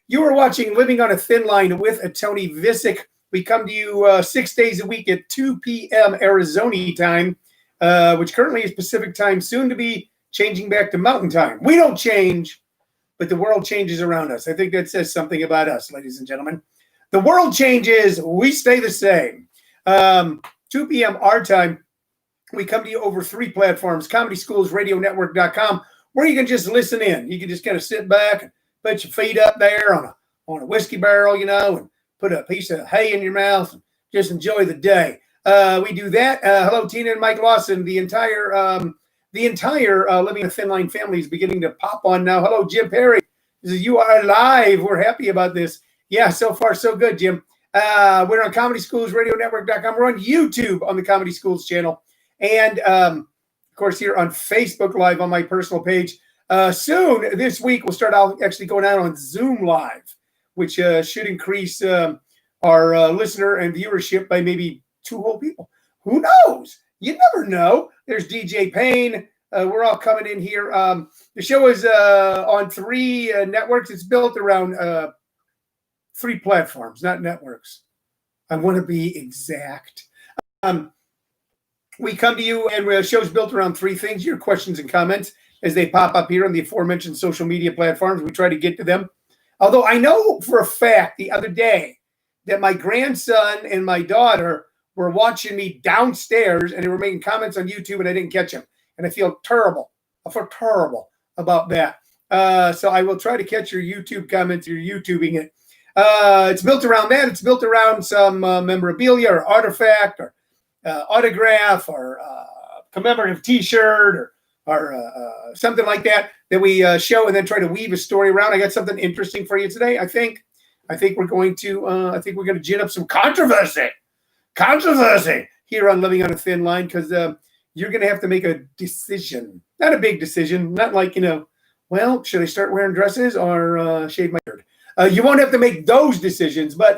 You are watching Living on a Thin Line with Tony Vicich. We come to you 6 days a week at 2 p.m. Arizona time, which currently is Pacific time, soon to be changing back to Mountain time. We don't change, but the world changes around us. I think that says something about us, ladies and gentlemen. The world changes, we stay the same. 2 p.m. our time, we come to you over 3 platforms, ComedySchoolsRadioNetwork.com, where you can just listen in. You can just kind of sit back and put your feet up there on a whiskey barrel, and put a piece of hay in your mouth and just enjoy the day. We do that. Hello, Tina and Mike Lawson. The entire Living a Thin Line family is beginning to pop on now. Hello, Jim Perry. This is You Are Live. We're happy about this. Yeah, so far so good, Jim. We're on ComedySchoolsRadioNetwork.com. We're on YouTube on the Comedy Schools channel. And, of course, here on Facebook Live on my personal page. Soon this week, we'll start out actually going out on Zoom Live, which should increase our listener and viewership by maybe 2 whole people. Who knows? You never know. There's DJ Payne. We're all coming in here. The show is on 3 networks. It's built around 3 platforms, not networks. I want to be exact. We come to you, and the show's built around 3 things: your questions and comments as they pop up here on the aforementioned social media platforms. We try to get to them. Although I know for a fact the other day that my grandson and my daughter were watching me downstairs, and they were making comments on YouTube, and I didn't catch them. And I feel terrible. I feel terrible about that. So I will try to catch your YouTube comments. You're YouTubing it. It's built around that. It's built around some memorabilia or artifact or autograph or commemorative T-shirt or something like that we show and then try to weave a story around. I got something interesting for you today. I think we're going to gin up some controversy here on Living on a Thin Line, because you're going to have to make a decision. Not a big decision. Not like, well, should I start wearing dresses or shave my beard? You won't have to make those decisions, but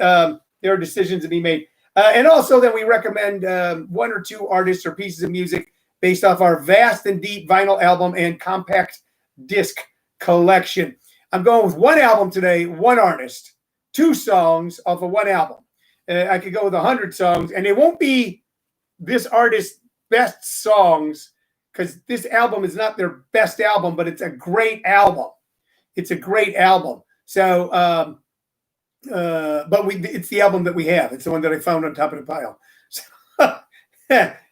there are decisions to be made. And also that we recommend 1 or 2 artists or pieces of music based off our vast and deep vinyl album and compact disc collection. I'm going with 1 album today, 1 artist, 2 songs off of 1 album. I could go with 100 songs, and it won't be this artist's best songs, because this album is not their best album, but it's a great album. It's a great album. So, but it's the album that we have. It's the one that I found on top of the pile.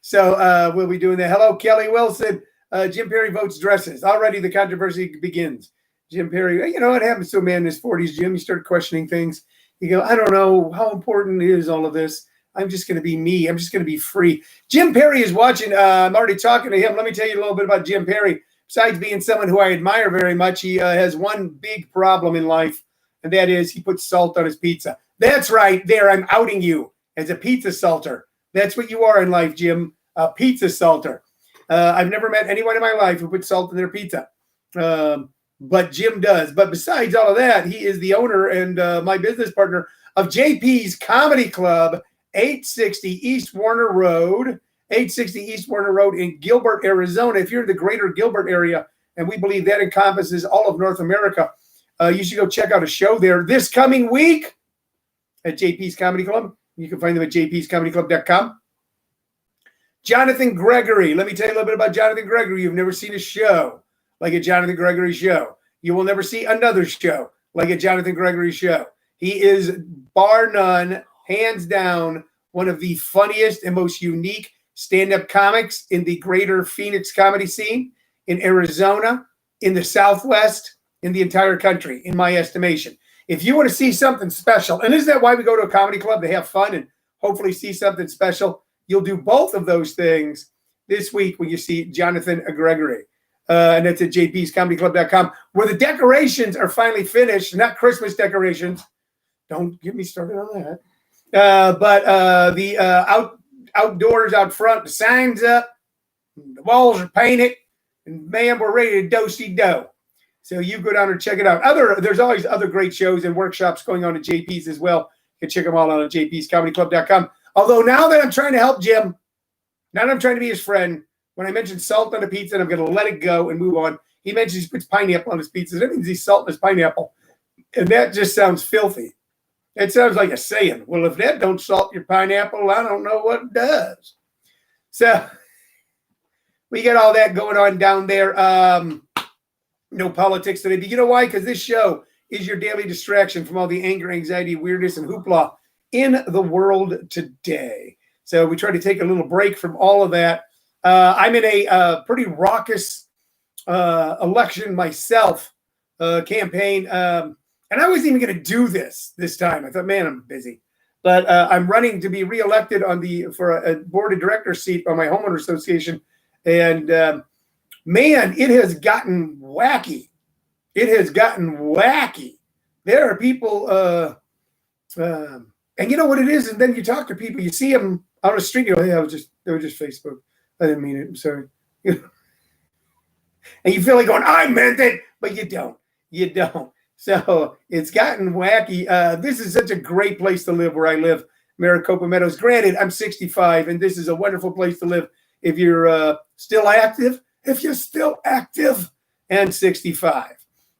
So we'll be doing that. Hello, Kelly Wilson. Jim Perry votes dresses. Already the controversy begins. Jim Perry, what happens to a man in his 40s, Jim? You start questioning things. You go, I don't know. How important is all of this? I'm just going to be me. I'm just going to be free. Jim Perry is watching. I'm already talking to him. Let me tell you a little bit about Jim Perry. Besides being someone who I admire very much, he has one big problem in life, and that is he puts salt on his pizza. That's right. There, I'm outing you as a pizza salter. That's what you are in life, Jim, a pizza salter. I've never met anyone in my life who puts salt in their pizza, but Jim does. But besides all of that, he is the owner and my business partner of JP's Comedy Club, 860 East Warner Road. 860 East Warner Road in Gilbert, Arizona. If you're in the greater Gilbert area, and we believe that encompasses all of North America, you should go check out a show there this coming week at JP's Comedy Club. You can find them at jpscomedyclub.com. Jonathan Gregory. Let me tell you a little bit about Jonathan Gregory. You've never seen a show like a Jonathan Gregory show. You will never see another show like a Jonathan Gregory show. He is, bar none, hands down, one of the funniest and most unique stand-up comics in the greater Phoenix comedy scene, in Arizona, in the Southwest, in the entire country, in my estimation. If you want to see something special, and isn't that why we go to a comedy club, to have fun and hopefully see something special? You'll do both of those things this week when you see Jonathan Gregory. And that's at jpscomedyclub.com, where the decorations are finally finished, not Christmas decorations. Don't get me started on that. But the outdoors out front, the signs up, the walls are painted, and man, we're ready to do-si-do. So you go down and check it out. There's always other great shows and workshops going on at JP's as well. You can check them all out on jpscomedyclub.com. Although now that I'm trying to help Jim, now that I'm trying to be his friend, when I mentioned salt on a pizza, and I'm going to let it go and move on, he mentions he puts pineapple on his pizza. That means he's salting his pineapple. And that just sounds filthy. It sounds like a saying. Well, if that don't salt your pineapple, I don't know what does. So we got all that going on down there. No politics today. But you know why? Because this show is your daily distraction from all the anger, anxiety, weirdness, and hoopla in the world today. So we try to take a little break from all of that. I'm in a pretty raucous election myself campaign. And I wasn't even going to do this time. I thought, man, I'm busy. But I'm running to be reelected for a board of directors seat on my homeowner association. And man, it has gotten wacky. It has gotten wacky. There are people, and you know what it is? And then you talk to people, you see them on the street, you go, hey, they were just Facebook. I didn't mean it. I'm sorry. And you feel like going, I meant it, but you don't. You don't. So it's gotten wacky. This is such a great place to live where I live, Maricopa Meadows. Granted, I'm 65, and this is a wonderful place to live if you're still active. If you're still active and 65.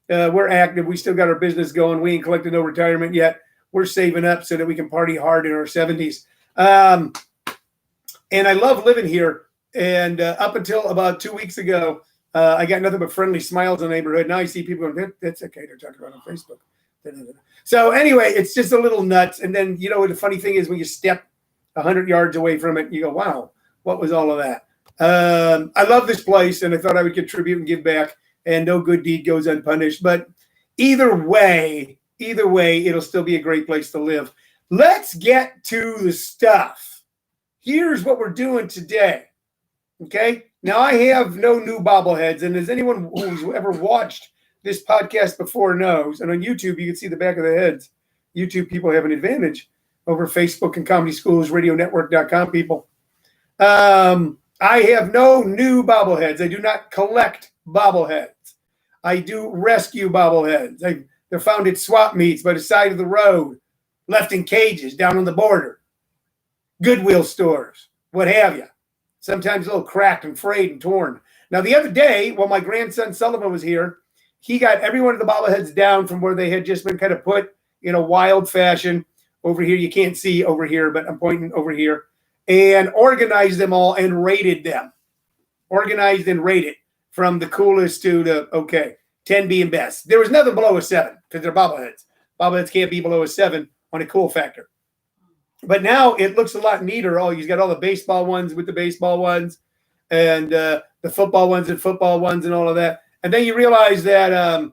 We're active. We still got our business going. We ain't collected no retirement yet. We're saving up so that we can party hard in our 70s. And I love living here. And up until about 2 weeks ago, I got nothing but friendly smiles in the neighborhood. Now I see people going, that's okay. They're talking about it on Facebook. So anyway, it's just a little nuts. And then, you know, the funny thing is when you step 100 yards away from it, you go, wow, what was all of that? I love this place, and I thought I would contribute and give back, and no good deed goes unpunished. But either way, it'll still be a great place to live. Let's get to the stuff. Here's what we're doing today. Okay? Now, I have no new bobbleheads, and as anyone who's ever watched this podcast before knows, and on YouTube, you can see the back of the heads. YouTube people have an advantage over Facebook and Comedy Schools, RadioNetwork.com people. I have no new bobbleheads. I do not collect bobbleheads. I do rescue bobbleheads. They're found at swap meets by the side of the road, left in cages down on the border, Goodwill stores, what have you. Sometimes a little cracked and frayed and torn. Now, the other day, while my grandson Sullivan was here, he got every one of the bobbleheads down from where they had just been kind of put in a wild fashion. Over here, you can't see over here, but I'm pointing over here. And organized them all and rated them. Organized and rated from the coolest to the, 10 being best. There was nothing below a 7 because they're bobbleheads. Bobbleheads can't be below a 7 on a cool factor. But now it looks a lot neater. Oh, he's got all the baseball ones with the baseball ones and the football ones and all of that. And then you realize that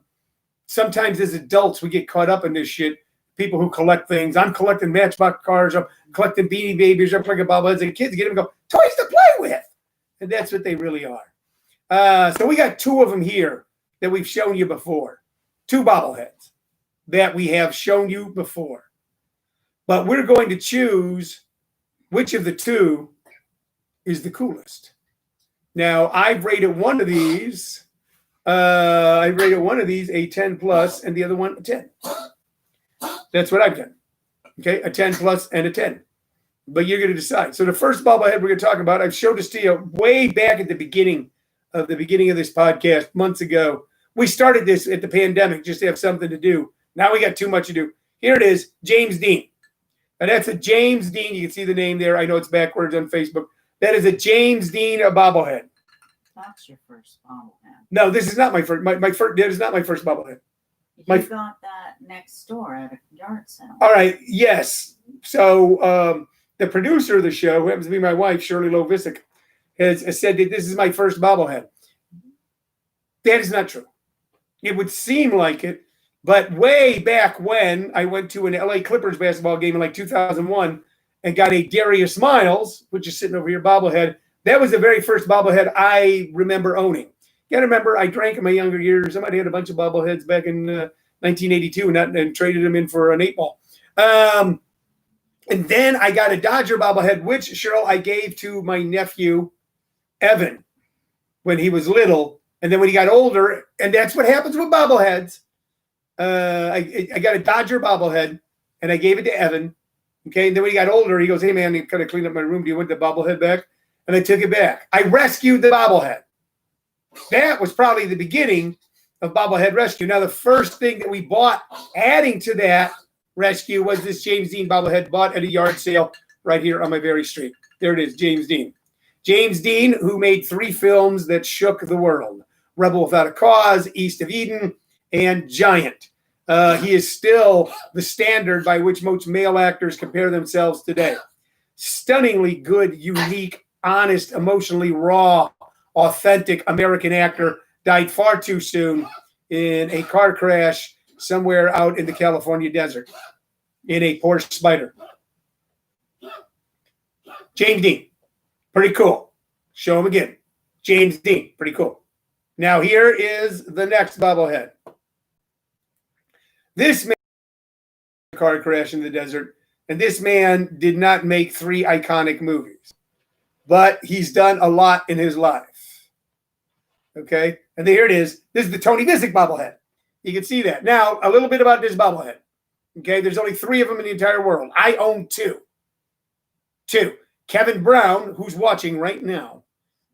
sometimes as adults, we get caught up in this shit. People who collect things. I'm collecting Matchbox cars. I'm collecting Beanie Babies. I'm collecting bobbleheads. And kids get them and go, toys to play with. And that's what they really are. So we got 2 of them here that we've shown you before. 2 bobbleheads that we have shown you before. But we're going to choose which of the 2 is the coolest. Now, I've rated one of these. I rated one of these a 10 plus and the other one a 10. That's what I've done. Okay, a 10 plus and a 10. But you're going to decide. So the first bobblehead we're going to talk about, I've showed this to you way back at the beginning of this podcast months ago. We started this at the pandemic just to have something to do. Now we got too much to do. Here it is, James Dean. And that's a James Dean. You can see the name there. I know it's backwards on Facebook. That is a James Dean bobblehead. That's your first bobblehead. No, this is not my first. My first. That is not my first bobblehead. You got that next door at a yard sale. All right. Yes. So the producer of the show, who happens to be my wife, Shirley Lowe Vicich, has said that this is my first bobblehead. That is not true. It would seem like it, but way back when I went to an LA Clippers basketball game in like 2001 and got a Darius Miles, which is sitting over here, bobblehead. That was the very first bobblehead I remember owning. You got to remember, I drank in my younger years. Somebody had a bunch of bobbleheads back in 1982 and traded them in for an 8-ball. And then I got a Dodger bobblehead, which, Cheryl, I gave to my nephew, Evan, when he was little. And then when he got older, and that's what happens with bobbleheads. I got a Dodger bobblehead, and I gave it to Evan. Okay, and then when he got older, he goes, hey, man, you kind of cleaned up my room. Do you want the bobblehead back? And I took it back. I rescued the bobblehead. That was probably the beginning of bobblehead rescue. Now, the first thing that we bought adding to that rescue was this James Dean bobblehead bought at a yard sale right here on my very street. There it is, James Dean. James Dean, who made 3 films that shook the world: Rebel Without a Cause, East of Eden, and Giant. He is still the standard by which most male actors compare themselves today. Stunningly good, unique, honest, emotionally raw, authentic American actor, died far too soon in a car crash somewhere out in the California desert in a Porsche Spider. James Dean, pretty cool. Show him again. James Dean, pretty cool. Now here is the next bobblehead. This man had a car crash in the desert, and this man did not make 3 iconic movies, but he's done a lot in his life. Okay, and here it is. This is the Tony Vicich bobblehead. You can see that. Now, a little bit about this bobblehead. Okay, there's only 3 of them in the entire world. I own 2. Kevin Brown, who's watching right now,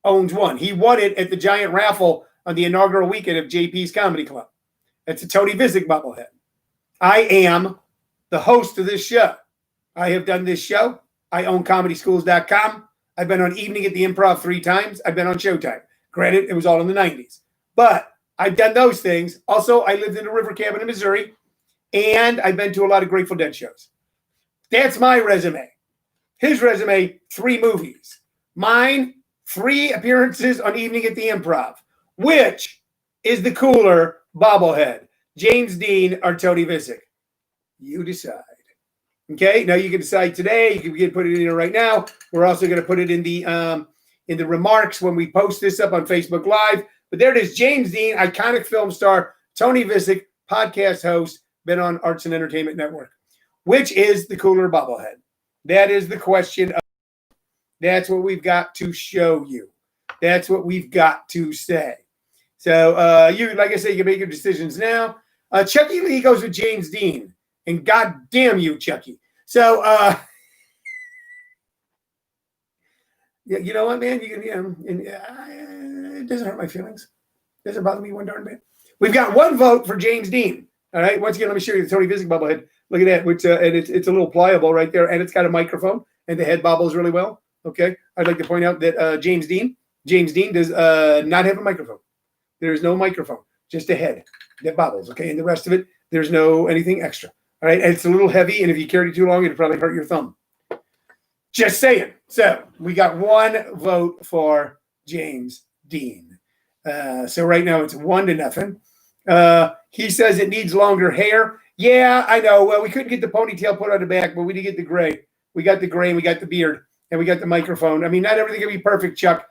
owns 1. He won it at the giant raffle on the inaugural weekend of JP's Comedy Club. It's a Tony Vicich bobblehead. I am the host of this show. I have done this show. I own comedyschools.com. I've been on Evening at the Improv 3 times. I've been on Showtime. Granted, it was all in the 90s. But I've done those things. Also, I lived in a river cabin in Missouri, and I've been to a lot of Grateful Dead shows. That's my resume. His resume, 3 movies. Mine, 3 appearances on Evening at the Improv. Which is the cooler bobblehead? James Dean or Tony Vicich? You decide. Okay, now you can decide today. You can put it in here right now. We're also going to put it in the remarks when we post this up on Facebook Live. But there it is, James Dean, iconic film star, Tony Vicich, podcast host, been on Arts and Entertainment Network. Which is the cooler bobblehead? That is the question. That's what we've got to show you. That's what we've got to say. So you, like I said, you can make your decisions now. Chucky Lee goes with James Dean. And God damn you, Chucky. So, you know what, man? You can, it doesn't hurt my feelings. It doesn't bother me one darn bit. We've got 1 vote for James Dean. All right. Once again, let me show you the Tony Vicich bobblehead. Look at that. Which and it's a little pliable right there, and it's got a microphone, and the head bobbles really well. Okay. I'd like to point out that James Dean does not have a microphone. There's no microphone, just a head that bobbles. Okay. And the rest of it, there's no anything extra. All right. And it's a little heavy, and if you carried it too long, it'd probably hurt your thumb. Just saying. So we got 1 vote for James Dean. So right now it's 1-0. He says it needs longer hair. Yeah, I know. Well, we couldn't get the ponytail put on the back, but we did get the gray. We got the gray, and we got the beard, and we got the microphone. I mean, not everything can be perfect, Chuck.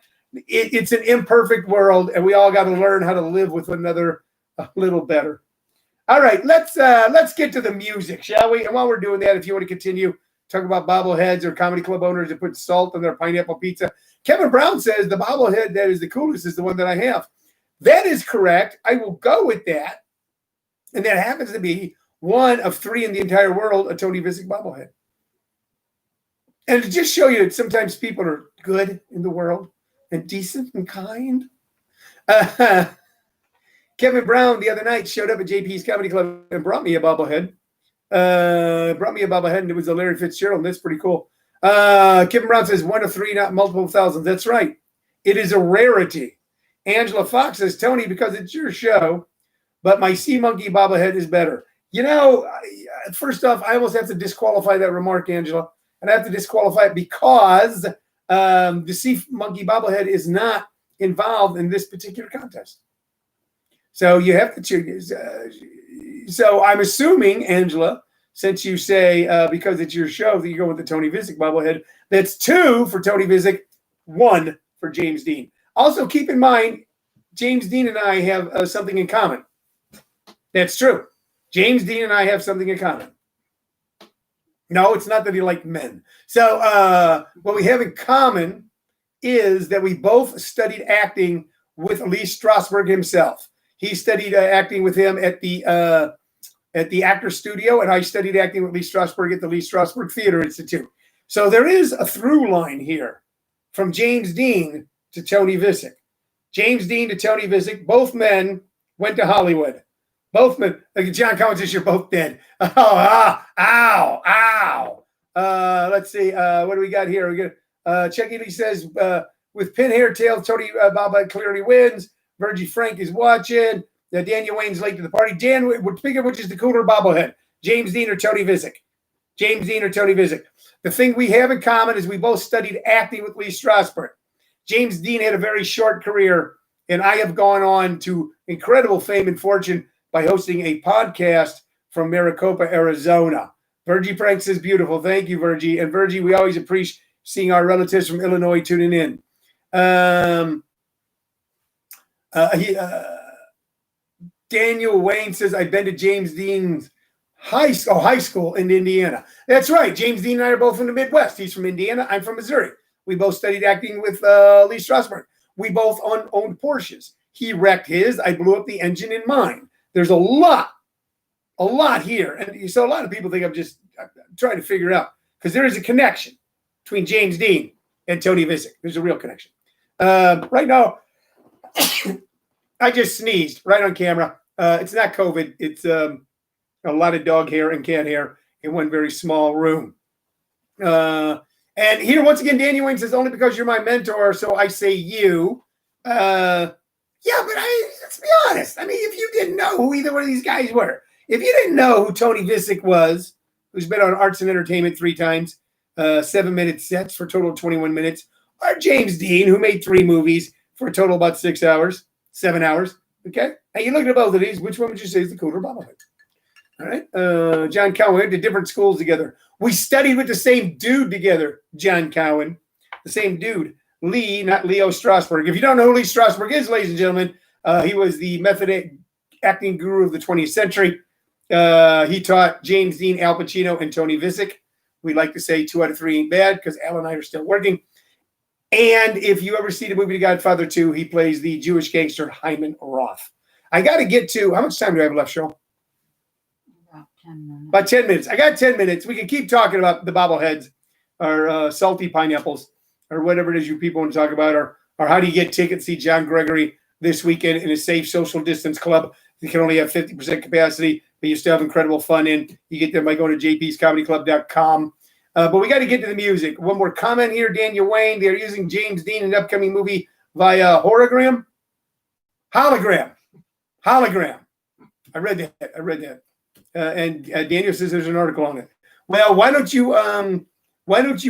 It's an imperfect world, and we all got to learn how to live with one another a little better. All right, let's get to the music, shall we? And while we're doing that, if you want to continue talking about bobbleheads or comedy club owners that put salt on their pineapple pizza, Kevin Brown says the bobblehead that is the coolest is the one that I have. That is correct. I will go with that. And that happens to be 1 of 3 in the entire world, a Tony Vicich bobblehead. And to just show you that sometimes people are good in the world and decent and kind. Kevin Brown the other night showed up at JP's Comedy Club and brought me a bobblehead. And it was a Larry Fitzgerald, and that's pretty cool. Kevin Brown says 1 of 3, not multiple thousands. That's right. It is a rarity. Angela Fox says, Tony, because it's your show, but my sea monkey bobblehead is better. You know, first off, I almost have to disqualify that remark, Angela. And I have to disqualify it because the sea monkey bobblehead is not involved in this particular contest. So you have to choose. So I'm assuming, Angela, since you say because it's your show that you go with the Tony Vicich bobblehead, that's 2 for Tony Vicich, 1 for James Dean. Also, keep in mind, James Dean and I have something in common. That's true. James Dean and I have something in common. No, it's not that he liked men. So what we have in common is that we both studied acting with Lee Strasberg himself. He studied acting with him at the Actor Studio, and I studied acting with Lee Strasberg at the Lee Strasberg Theater Institute. So there is a through line here from James Dean to Tony Vicich. James Dean to Tony Vicich, both men went to Hollywood. Both men, like John Collins says, you're both dead. Oh, ow. Let's see. What do we got here? We got Chucky Lee says, with pin hair tail, Tony Baba clearly wins. Virgie Frank is watching. Daniel Wayne's late to the party. Dan, we're speaking of which is the cooler bobblehead, James Dean or Tony Vicich? James Dean or Tony Vicich? The thing we have in common is we both studied acting with Lee Strasberg. James Dean had a very short career, and I have gone on to incredible fame and fortune by hosting a podcast from Maricopa, Arizona. Virgie Frank says, beautiful. Thank you, Virgie. And Virgie, we always appreciate seeing our relatives from Illinois tuning in. Daniel Wayne says, I've been to James Dean's high school in Indiana. That's right. James Dean and I are both from the Midwest. He's from Indiana. I'm from Missouri. We both studied acting with Lee Strasberg. We both owned Porsches. He wrecked his. I blew up the engine in mine. There's a lot here. And so a lot of people think I'm trying to figure out, because there is a connection between James Dean and Tony Vicich. There's a real connection. Right now, I just sneezed right on camera. It's not COVID. It's a lot of dog hair and cat hair in one very small room. And here, once again, Daniel Wayne says, only because you're my mentor, so I say you. Yeah, but let's be honest. I mean, if you didn't know who either one of these guys were, if you didn't know who Tony Vicich was, who's been on Arts and Entertainment 3 times, 7-minute sets for a total of 21 minutes, or James Dean, who made 3 movies for a total of about 6 hours, 7 hours, okay? And you look at both of these, which one would you say is the cooler bobblehead? All right. John Cowan, we went to different schools together. We studied with the same dude together, John Cowan, the same dude. Lee, not Leo Strasberg. If you don't know who Lee Strasberg is, ladies and gentlemen, he was the method acting guru of the 20th century. He taught James Dean, Al Pacino, and Tony Vicich. We like to say 2 out of 3 ain't bad because Al and I are still working. And if you ever see the movie The Godfather 2, he plays the Jewish gangster Hyman Roth. I got to get to, how much time do I have left, Cheryl? About 10 minutes. About 10 minutes. I got 10 minutes. We can keep talking about the bobbleheads or salty pineapples or whatever it is you people want to talk about, or how do you get tickets to see John Gregory this weekend in a safe social distance club. You can only have 50% capacity, but you still have incredible fun in. You get them by going to jpscomedyclub.com. But we got to get to the music. One more comment here. Daniel Wayne, they're using James Dean in an upcoming movie via hologram. I read that. And Daniel says there's an article on it. Well, why don't you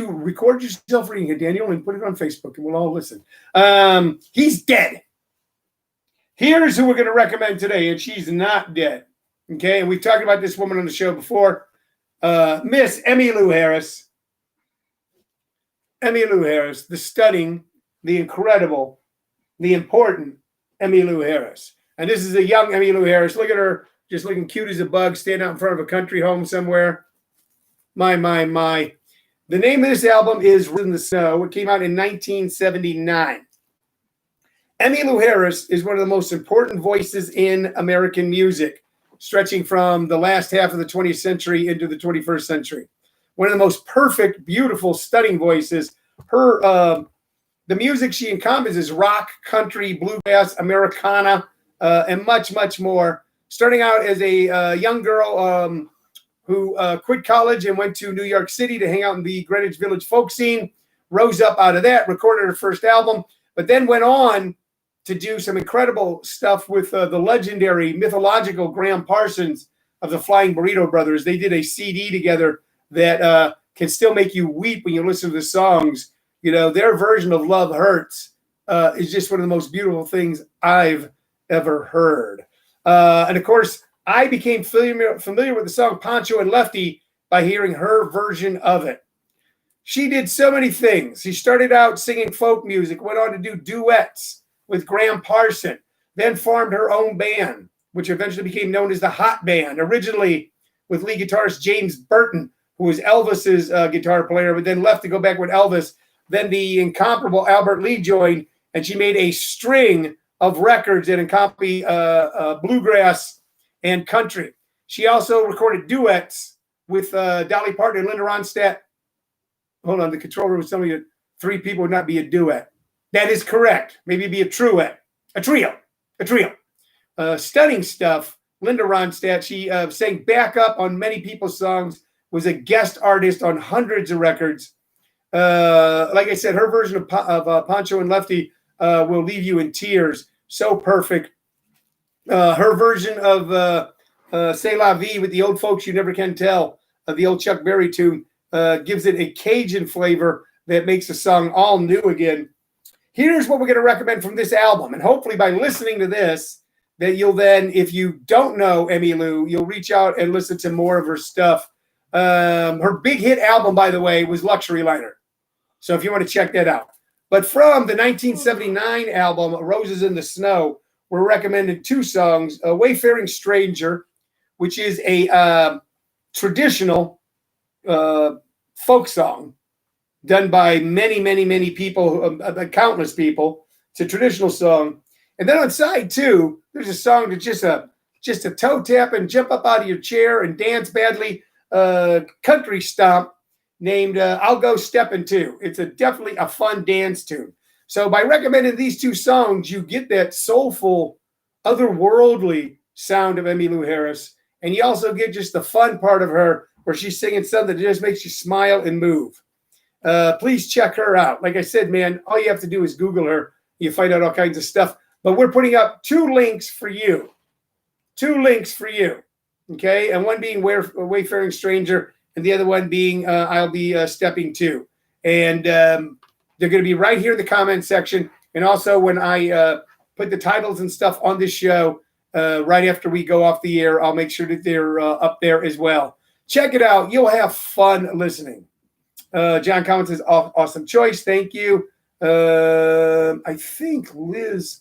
record yourself reading it, Daniel, and put it on Facebook, and we'll all listen. He's dead. Here's who we're going to recommend today, and she's not dead. Okay, and we've talked about this woman on the show before. Miss Emmylou Harris. Emmylou Harris, the stunning, the incredible, the important Emmylou Harris. And this is a young Emmylou Harris. Look at her, just looking cute as a bug, standing out in front of a country home somewhere. My. The name of this album is In the Snow. It came out in 1979. Emmylou Harris is one of the most important voices in American music, stretching from the last half of the 20th century into the 21st century. One of the most perfect, beautiful, stunning voices. The music she encompasses rock, country, bluegrass, Americana, and much, much more. Starting out as a young girl who quit college and went to New York City to hang out in the Greenwich Village folk scene, rose up out of that, recorded her first album, but then went on to do some incredible stuff with the legendary, mythological Graham Parsons of the Flying Burrito Brothers. They did a CD together that can still make you weep when you listen to the songs. You know, their version of Love Hurts is just one of the most beautiful things I've ever heard. And of course, I became familiar with the song Pancho and Lefty by hearing her version of it. She did so many things. She started out singing folk music, went on to do duets with Graham Parsons, then formed her own band, which eventually became known as the Hot Band, originally with lead guitarist James Burton, who was Elvis's guitar player, but then left to go back with Elvis. Then the incomparable Albert Lee joined, and she made a string of records that encompass bluegrass and country. She also recorded duets with Dolly Parton and Linda Ronstadt. Hold on, the control room is telling me that 3 people would not be a duet. That is correct. Maybe be a truet, a trio. Stunning stuff. Linda Ronstadt, she sang backup on many people's songs, was a guest artist on hundreds of records. Like I said, her version of Pancho and Lefty will leave you in tears. So perfect. Her version of C'est La Vie with the old folks you never can tell, the old Chuck Berry tune, gives it a Cajun flavor that makes the song all new again. Here's what we're going to recommend from this album. And hopefully by listening to this, that you'll then, if you don't know Emmylou, you'll reach out and listen to more of her stuff. Her big hit album, by the way, was Luxury Liner. So if you want to check that out. But from the 1979 album, Roses in the Snow, we're recommending two songs. Wayfaring Stranger, which is a traditional folk song done by many people, countless people. It's a traditional song. And then on side two, there's a song that's just a toe tap and jump up out of your chair and dance badly country stomp named I'll Go Steppin' Too. It's definitely a fun dance tune. So by recommending these two songs, you get that soulful, otherworldly sound of Emmylou Harris. And you also get just the fun part of her where she's singing something that just makes you smile and move. Please check her out. Like I said, man, all you have to do is Google her. You find out all kinds of stuff. But we're putting up two links for you. Okay? And one being Wayfaring Stranger, and the other one being I'll Be Stepping Too. And they're going to be right here in the comment section. And also when I put the titles and stuff on this show, right after we go off the air, I'll make sure that they're up there as well. Check it out. You'll have fun listening. John Collins says, awesome choice. Thank you. I think Liz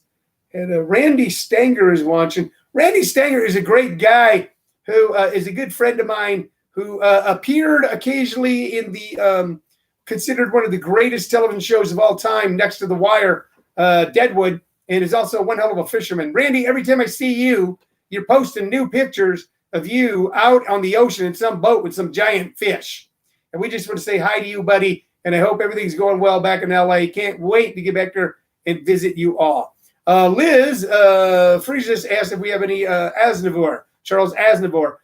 and Randy Stanger is watching. Randy Stanger is a great guy who is a good friend of mine who appeared occasionally in the considered one of the greatest television shows of all time, next to The Wire, Deadwood, and is also one hell of a fisherman. Randy, every time I see you, you're posting new pictures of you out on the ocean in some boat with some giant fish. And we just want to say hi to you, buddy, and I hope everything's going well back in LA. Can't wait to get back there and visit you all. Liz Friesius asked if we have any Aznavour, Charles Aznavour.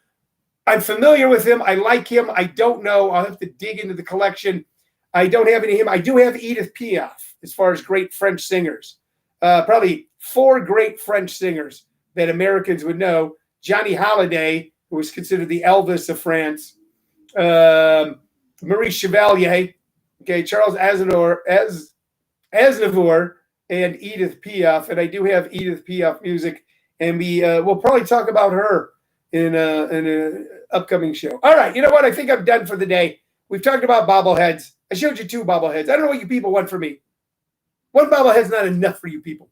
I'm familiar with him. I like him. I don't know. I'll have to dig into the collection. I don't have any of him. I do have Edith Piaf as far as great French singers. Probably four great French singers that Americans would know. Johnny Hallyday, who was considered the Elvis of France. Marie Chevalier, okay, Charles Aznavour, and Edith Piaf. And I do have Edith Piaf music, and we'll probably talk about her in an upcoming show. All right, you know what? I think I'm done for the day. We've talked about bobbleheads. I showed you two bobbleheads. I don't know what you people want from me. One bobblehead's not enough for you people.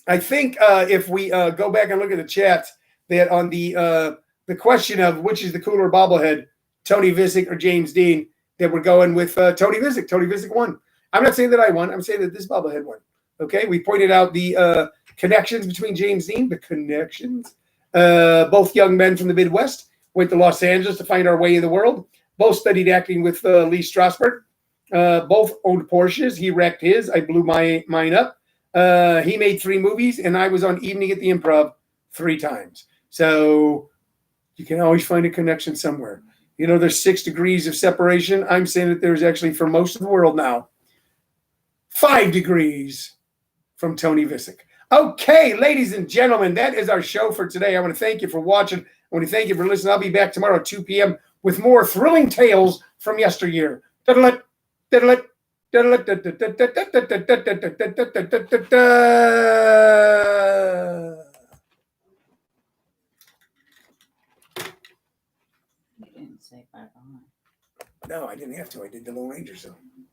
I think if we go back and look at the chats, that on the question of which is the cooler bobblehead, Tony Vicich or James Dean, that we're going with Tony Vicich. Tony Vicich won. I'm not saying that I won. I'm saying that this bobblehead won. Okay, we pointed out the connections between James Dean, the connections. Both young men from the Midwest went to Los Angeles to find our way in the world. Both studied acting with Lee Strasberg. Both owned Porsches. He wrecked his. I blew mine up. He made 3 movies, and I was on Evening at the Improv 3 times. So you can always find a connection somewhere. You know, there's 6 degrees of separation. I'm saying that there's actually, for most of the world now, 5 degrees from Tony Vicich. Okay, ladies and gentlemen, that is our show for today. I want to thank you for watching. I want to thank you for listening. I'll be back tomorrow at 2 p.m. with more thrilling tales from yesteryear. Diddle-it, diddle-it, diddle-it, You didn't say bye-bye. No, I didn't have to. I did the Lone Ranger song.